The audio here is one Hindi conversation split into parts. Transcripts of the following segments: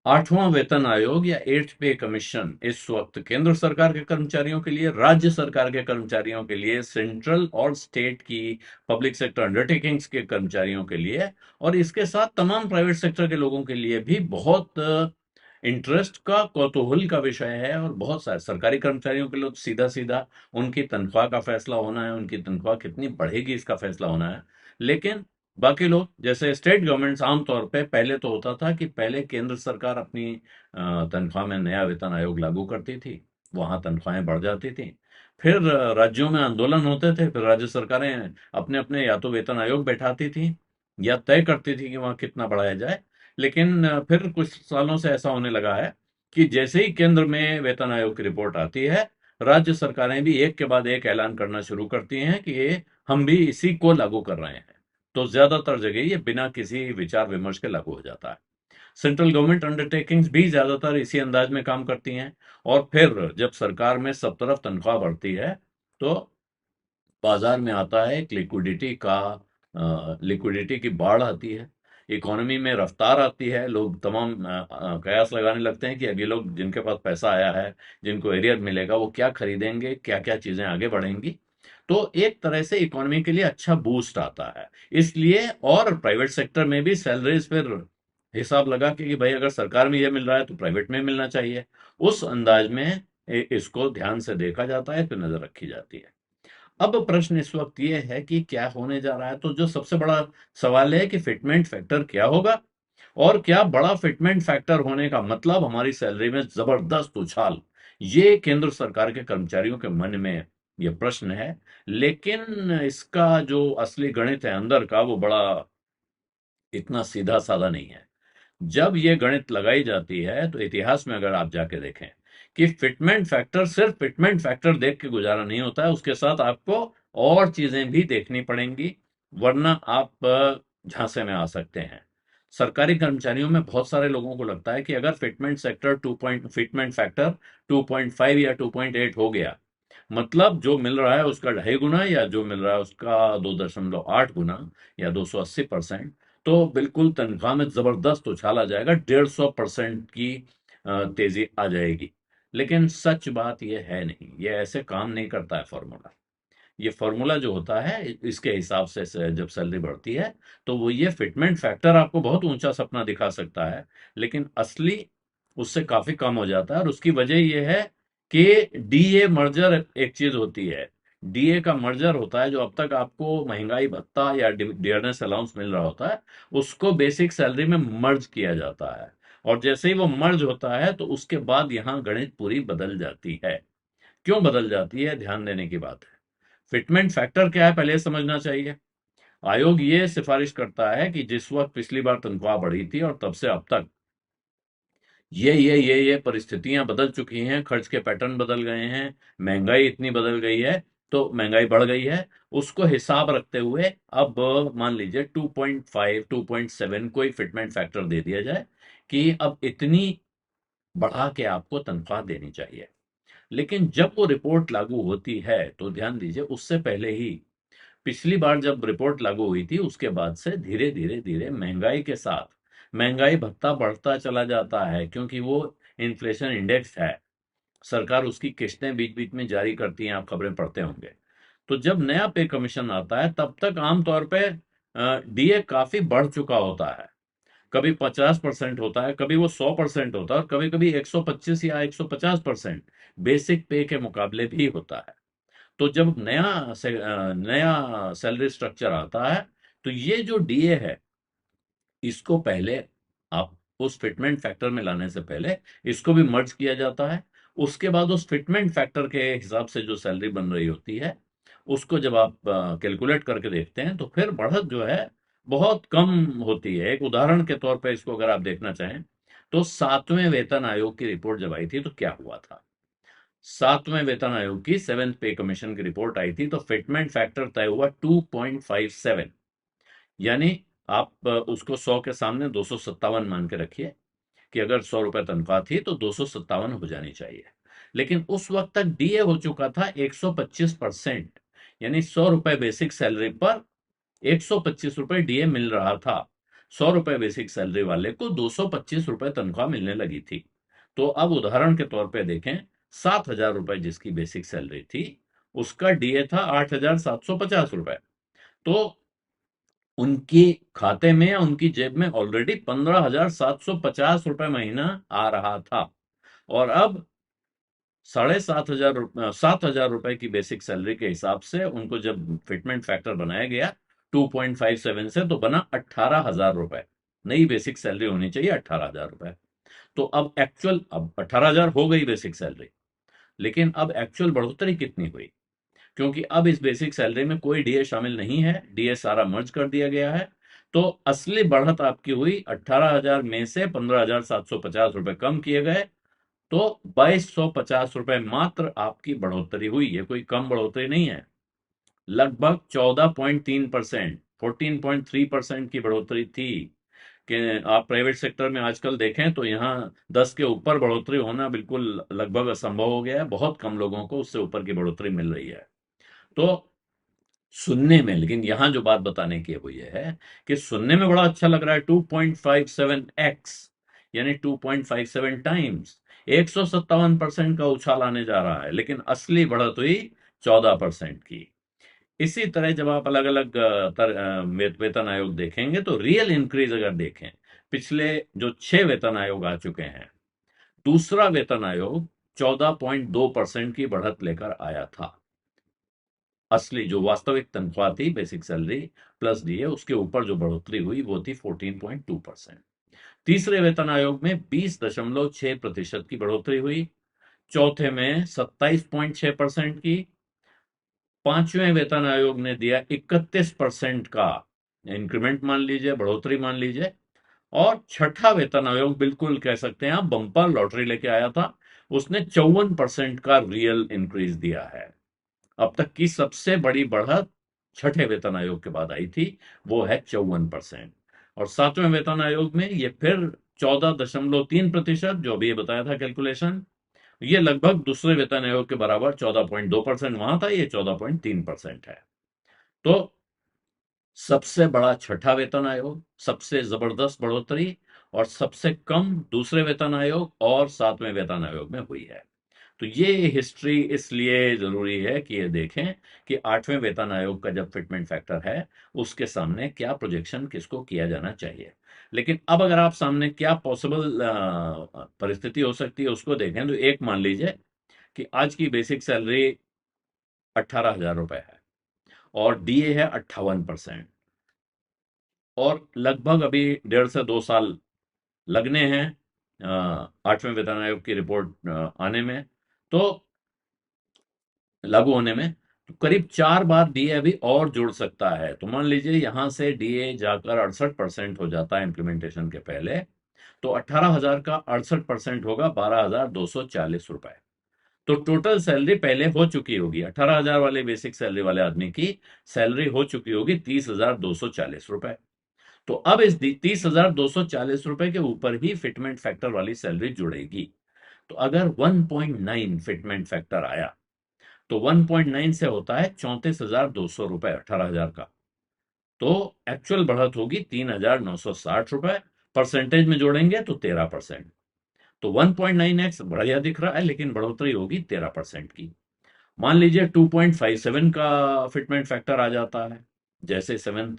आठवां वेतन आयोग या एट्थ पे कमीशन इस वक्त केंद्र सरकार के कर्मचारियों के लिए, राज्य सरकार के कर्मचारियों के लिए, सेंट्रल और स्टेट की पब्लिक सेक्टर अंडरटेकिंग्स के कर्मचारियों के लिए, और इसके साथ तमाम प्राइवेट सेक्टर के लोगों के लिए भी बहुत इंटरेस्ट का, कौतूहल का विषय है। और बहुत सारे सरकारी कर्मचारियों के लिए तो सीधा सीधा उनकी तनख्वाह का फैसला होना है, उनकी तनख्वाह कितनी बढ़ेगी इसका फैसला होना है। लेकिन बाकी लोग जैसे स्टेट गवर्नमेंट्स, आमतौर पे पहले तो होता था कि पहले केंद्र सरकार अपनी तनख्वाह में नया वेतन आयोग लागू करती थी, वहां तनख्वाहें बढ़ जाती थी। फिर राज्यों में आंदोलन होते थे, फिर राज्य सरकारें अपने अपने या तो वेतन आयोग बैठाती थी या तय करती थी कि वहां कितना बढ़ाया जाए। लेकिन फिर कुछ सालों से ऐसा होने लगा है कि जैसे ही केंद्र में वेतन आयोग की रिपोर्ट आती है, राज्य सरकारें भी एक के बाद एक ऐलान करना शुरू करती हैं कि ये हम भी इसी को लागू कर रहे हैं। तो ज्यादातर जगह ये बिना किसी विचार विमर्श के लागू हो जाता है। सेंट्रल गवर्नमेंट अंडरटेकिंग्स भी ज्यादातर इसी अंदाज में काम करती हैं। और फिर जब सरकार में सब तरफ तनख्वाह बढ़ती है, तो बाजार में आता है एक लिक्विडिटी की बाढ़ आती है, इकोनॉमी में रफ्तार आती है। लोग तमाम कयास लगाने लगते हैं कि अभी लोग जिनके पास पैसा आया है, जिनको एरियर मिलेगा, वो क्या खरीदेंगे, क्या क्या चीजें आगे बढ़ेंगी। तो एक तरह से इकोनॉमी के लिए अच्छा बूस्ट आता है। इसलिए और प्राइवेट सेक्टर में भी सैलरीज फिर हिसाब लगा कि भाई अगर सरकार में ये मिल रहा है तो प्राइवेट में मिलना चाहिए। उस अंदाज में इसको ध्यान से देखा जाता है, फिर नजर रखी जाती है। अब प्रश्न इस वक्त ये है कि क्या होने जा रहा है। तो जो सबसे बड़ा सवाल है कि फिटमेंट फैक्टर क्या होगा, और क्या बड़ा फिटमेंट फैक्टर होने का मतलब हमारी सैलरी में जबरदस्त उछाल। ये केंद्र सरकार के कर्मचारियों के मन में ये प्रश्न है। लेकिन इसका जो असली गणित है अंदर का, वो बड़ा इतना सीधा साधा नहीं है। जब ये गणित लगाई जाती है तो इतिहास में अगर आप जाके देखें कि फिटमेंट फैक्टर, सिर्फ फिटमेंट फैक्टर देख के गुजारा नहीं होता है, उसके साथ आपको और चीजें भी देखनी पड़ेंगी, वरना आप झांसे में आ सकते हैं। सरकारी कर्मचारियों में बहुत सारे लोगों को लगता है कि अगर फिटमेंट फैक्टर 2.5 या 2.8 हो गया, मतलब जो मिल रहा है उसका 2.5 गुना, या जो मिल रहा है उसका 2.8 गुना, या 280%, तो बिल्कुल तनख्वाह में जबरदस्त उछाल आ जाएगा, 150% की तेजी आ जाएगी। लेकिन सच बात यह है नहीं, ये ऐसे काम नहीं करता है फॉर्मूला। ये फॉर्मूला जो होता है, इसके हिसाब से जब सैलरी बढ़ती है, तो वो ये फिटमेंट फैक्टर आपको बहुत ऊंचा सपना दिखा सकता है, लेकिन असली उससे काफी कम हो जाता है। और उसकी वजह ये है कि डीए मर्जर एक चीज होती है। डीए का मर्जर होता है, जो अब तक आपको महंगाई भत्ता या डियरनेस अलाउंस मिल रहा होता है, उसको बेसिक सैलरी में मर्ज किया जाता है। और जैसे ही वो मर्ज होता है, तो उसके बाद यहां गणित पूरी बदल जाती है। क्यों बदल जाती है, ध्यान देने की बात है। फिटमेंट फैक्टर क्या है, पहले ये समझना चाहिए। आयोग ये सिफारिश करता है कि जिस वक्त पिछली बार तनख्वाह बढ़ी थी और तब से अब तक ये परिस्थितियां बदल चुकी हैं, खर्च के पैटर्न बदल गए हैं, महंगाई इतनी बदल गई है, तो महंगाई बढ़ गई है। उसको हिसाब रखते हुए अब मान लीजिए 2.5 2.7 कोई फिटमेंट फैक्टर दे दिया जाए कि अब इतनी बढ़ा के आपको तनख्वाह देनी चाहिए। लेकिन जब वो रिपोर्ट लागू होती है, तो ध्यान दीजिए, उससे पहले ही पिछली बार जब रिपोर्ट लागू हुई थी, उसके बाद से धीरे धीरे धीरे महंगाई के साथ महंगाई भत्ता बढ़ता चला जाता है, क्योंकि वो इन्फ्लेशन इंडेक्स है। सरकार उसकी किस्तें बीच बीच में जारी करती हैं, आप खबरें पढ़ते होंगे। तो जब नया पे कमीशन आता है, तब तक आमतौर पे डीए काफी बढ़ चुका होता है। कभी 50% होता है, कभी वो 100% होता है, और कभी कभी 125 या 150% बेसिक पे के मुकाबले भी होता है। तो जब नया सैलरी स्ट्रक्चर आता है, तो ये जो डीए है, इसको पहले आप उस फिटमेंट फैक्टर में लाने से पहले इसको भी मर्ज किया जाता है। उसके बाद उस फिटमेंट फैक्टर के हिसाब से जो सैलरी बन रही होती है, उसको जब आप कैलकुलेट करके देखते हैं, तो फिर बढ़त जो है बहुत कम होती है। एक उदाहरण के तौर पर इसको अगर आप देखना चाहें, तो सातवें वेतन आयोग की रिपोर्ट जब आई थी तो क्या हुआ था। सातवें वेतन आयोग की सेवेंथ पे कमीशन की रिपोर्ट आई थी, तो फिटमेंट फैक्टर तय हुआ 2.57। यानी आप उसको 100 के सामने 257 मान के रखिए कि अगर 100 रुपए तनख्वाह थी तो 257 हो जानी चाहिए। लेकिन उस वक्त तक डीए हो चुका था 125%, यानी 100 रुपए बेसिक सैलरी पर 125 रुपए डीए मिल रहा था। 100 रुपए बेसिक सैलरी वाले को 225 रुपए तनख्वाह मिलने लगी थी। तो अब उदाहरण के तौर पे देखें, 7,000 रुपए जिसकी बेसिक सैलरी थी, उसका डीए था 8,750 रुपए। तो उनके खाते में या उनकी जेब में ऑलरेडी 15,750 रुपए महीना आ रहा था। और अब 7,500 रुपए की बेसिक सैलरी के हिसाब से उनको जब फिटमेंट फैक्टर बनाया गया 2.57 से, तो बना 18,000 रुपए। नई बेसिक सैलरी होनी चाहिए 18,000 रुपए। तो अब 18,000 हो गई बेसिक सैलरी, लेकिन अब एक्चुअल बढ़ोतरी कितनी हुई? क्योंकि अब इस बेसिक सैलरी में कोई डीए शामिल नहीं है, डीए सारा मर्ज कर दिया गया है। तो असली बढ़त आपकी हुई 18,000 में से 15,750 रुपए कम किए गए, तो 2,250 रुपए मात्र आपकी बढ़ोतरी हुई। ये कोई कम बढ़ोतरी नहीं है, लगभग 14.3%, 14.3% की बढ़ोतरी थी। कि आप प्राइवेट सेक्टर में आजकल देखें तो यहाँ 10 के ऊपर बढ़ोतरी होना बिल्कुल लगभग असंभव हो गया है। बहुत कम लोगों को उससे ऊपर की बढ़ोतरी मिल रही है। तो सुनने में, लेकिन यहां जो बात बताने की है वो ये है कि सुनने में बड़ा अच्छा लग रहा है, 2.57x, यानी 2.57 टाइम्स, 157% का उछाल आने जा रहा है, लेकिन असली बढ़त हुई 14% की। इसी तरह जब आप अलग अलग वेतन आयोग देखेंगे तो रियल इंक्रीज अगर देखें, पिछले जो 6 वेतन आयोग आ चुके हैं, दूसरा वेतन आयोग 14.2% की बढ़त लेकर आया था। असली जो वास्तविक तनख्वाह थी, बेसिक सैलरी प्लस डीए, उसके ऊपर जो बढ़ोतरी हुई वो थी 14.2%। तीसरे वेतन आयोग में 20.6% की बढ़ोतरी हुई, चौथे में 27.6% की, पांचवें वेतन आयोग ने दिया 31% का इंक्रीमेंट मान लीजिए, बढ़ोतरी मान लीजिए, और छठा वेतन आयोग बिल्कुल कह सकते हैं आप बम्पर लॉटरी लेके आया था, उसने 54% का रियल इंक्रीज दिया है। अब तक की सबसे बड़ी बढ़त छठे वेतन आयोग के बाद आई थी, वो है 54%। और सातवें वेतन आयोग में ये फिर 14.3%, जो अभी ये बताया था कैलकुलेशन, ये लगभग दूसरे वेतन आयोग के बराबर 14.2% वहां था, ये 14.3% है। तो सबसे बड़ा छठा वेतन आयोग, सबसे जबरदस्त बढ़ोतरी, और सबसे कम दूसरे वेतन आयोग और सातवें वेतन आयोग में हुई है। तो ये हिस्ट्री इसलिए जरूरी है कि ये देखें कि आठवें वेतन आयोग का जब फिटमेंट फैक्टर है, उसके सामने क्या प्रोजेक्शन किसको किया जाना चाहिए। लेकिन अब अगर आप सामने क्या पॉसिबल परिस्थिति हो सकती है उसको देखें, तो एक मान लीजिए कि आज की बेसिक सैलरी 18,000 रुपए है और डीए है 58%, और लगभग अभी 1.5 से 2 साल लगने हैं आठवें वेतन आयोग की रिपोर्ट आने में, तो लागू होने में, तो करीब 4 बार डीए अभी और जुड़ सकता है। तो मान लीजिए यहां से डीए जाकर 68% हो जाता है इम्प्लीमेंटेशन के पहले, तो 18,000 का 68% होगा 12,240 रुपए। तो टोटल सैलरी पहले हो चुकी होगी, 18,000 वाले बेसिक सैलरी वाले आदमी की सैलरी हो चुकी होगी 30,240 रुपए। तो अब इस 30,240 रुपए के ऊपर ही फिटमेंट फैक्टर वाली सैलरी जुड़ेगी। तो अगर 1.9 फिटमेंट फैक्टर आया, तो 1.9 से होता है 34,200 रुपए 18,000 का। तो एक्चुअल बढ़त होगी 3,960 रुपए, परसेंटेज में जोड़ेंगे तो 13%। तो 1.9x बढ़िया दिख रहा है, लेकिन बढ़ोतरी होगी 13% की। मान लीजिए 2.57 का फिटमेंट फैक्टर आ जाता है, जैसे सेवेंथ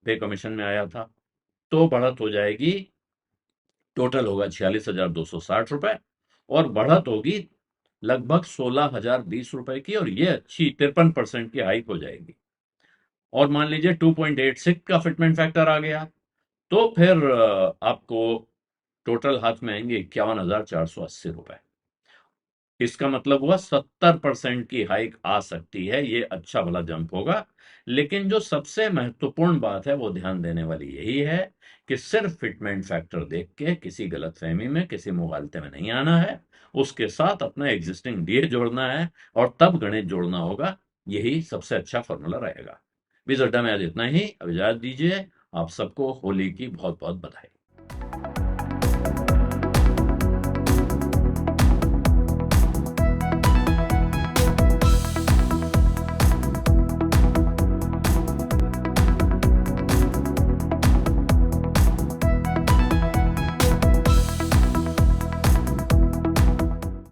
पे कमीशन में आया था, तो बढ़त हो जाएगी, टोटल होगा 46,260 रुपए, और बढ़त होगी लगभग 16,020 रुपए की, और ये अच्छी 53% की हाइक हो जाएगी। और मान लीजिए 2.86 का फिटमेंट फैक्टर आ गया, तो फिर आपको टोटल हाथ में आएंगे 51,480 रुपए। इसका मतलब हुआ 70% की हाइक आ सकती है, ये अच्छा भला जंप होगा। लेकिन जो सबसे महत्वपूर्ण बात है वो ध्यान देने वाली यही है कि सिर्फ फिटमेंट फैक्टर देख के किसी गलतफहमी में, किसी मुगालते में नहीं आना है, उसके साथ अपना एग्जिस्टिंग डीए जोड़ना है, और तब गणित जोड़ना होगा। यही सबसे अच्छा फॉर्मूला रहेगा। बीस अड्डा में आज इतना ही, अब इजाजत दीजिए। आप सबको होली की बहुत बहुत बधाई।